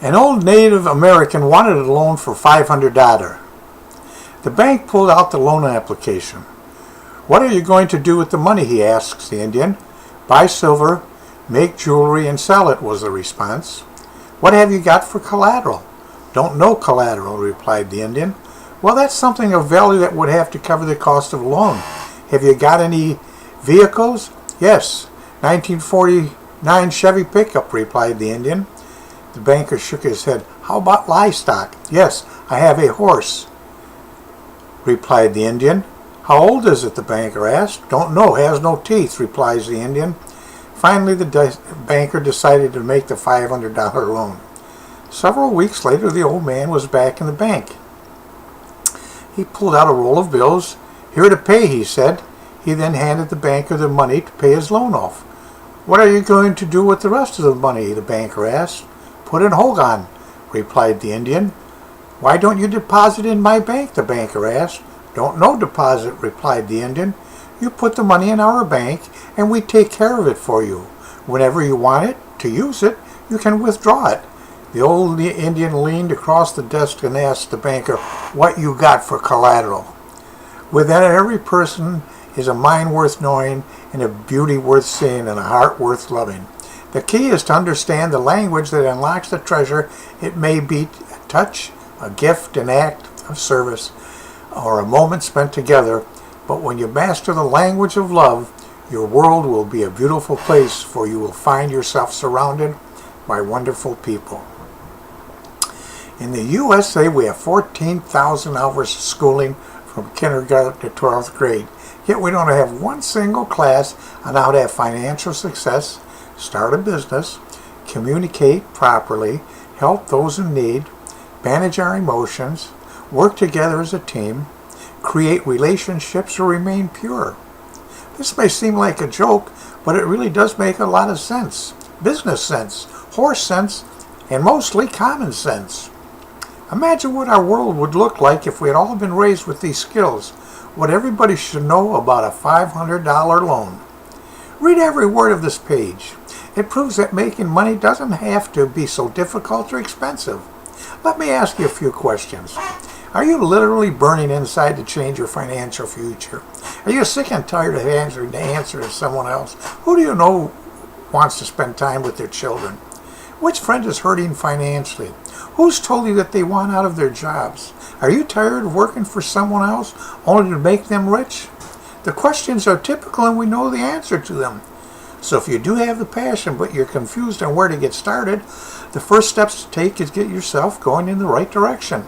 An old Native American wanted a loan for $500. The bank pulled out the loan application. "What are you going to do with the money?" he asks the Indian. "Buy silver, make jewelry, and sell it," was the response. "What have you got for collateral?" "Don't know collateral," replied the Indian. "Well, that's something of value that would have to cover the cost of a loan. Have you got any vehicles?" "Yes, 1949 Chevy pickup," replied the Indian. The banker shook his head. "How about livestock?" "Yes, I have a horse," replied the Indian. "How old is it?" the banker asked. "Don't know, has no teeth," replies the Indian. Finally, the banker decided to make the $500 loan. Several weeks later, the old man was back in the bank. He pulled out a roll of bills. "Here to pay," he said. He then handed the banker the money to pay his loan off. "What are you going to do with the rest of the money?" the banker asked. "Put in Hogan," replied the Indian. "Why don't you deposit in my bank?" the banker asked. "Don't know deposit," replied the Indian. "You put the money in our bank and we take care of it for you. Whenever you want it to use it, you can withdraw it." The old Indian leaned across the desk and asked the banker, "What you got for collateral?" Within every person is a mind worth knowing and a beauty worth seeing and a heart worth loving. The key is to understand the language that unlocks the treasure. It may be a touch, a gift, an act of service, or a moment spent together. But when you master the language of love, your world will be a beautiful place, for you will find yourself surrounded by wonderful people. In the USA, we have 14,000 hours of schooling from kindergarten to 12th grade. Yet we don't have one single class on how to have financial success, start a business, communicate properly, help those in need, manage our emotions, work together as a team, create relationships, or remain pure. This may seem like a joke, but it really does make a lot of sense. Business sense, horse sense, and mostly common sense. Imagine what our world would look like if we had all been raised with these skills. What everybody should know about a $500 loan. Read every word of this page. It proves that making money doesn't have to be so difficult or expensive. Let me ask you a few questions. Are you literally burning inside to change your financial future? Are you sick and tired of answering the answer to someone else? Who do you know wants to spend time with their children? Which friend is hurting financially? Who's told you that they want out of their jobs? Are you tired of working for someone else only to make them rich? The questions are typical and we know the answer to them. So if you do have the passion but you're confused on where to get started, the first steps to take is get yourself going in the right direction.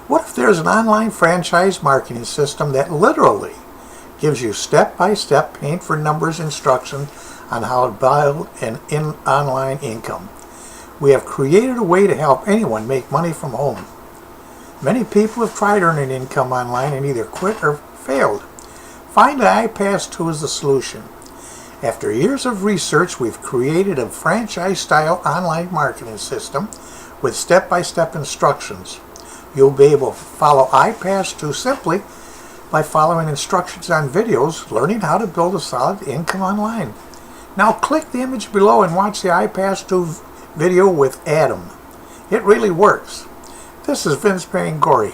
What if there's an online franchise marketing system that literally gives you step-by-step paint-for-numbers instructions on how to build an online income? We have created a way to help anyone make money from home. Many people have tried earning income online and either quit or failed. Find iPass 2 as the solution. After years of research, we've created a franchise-style online marketing system with step-by-step instructions. You'll be able to follow iPass 2 simply by following instructions on videos, learning how to build a solid income online. Now click the image below and watch the iPass 2 video with Adam. It really works. This is Vince Pangori,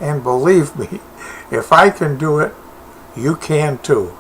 and believe me, if I can do it, you can too.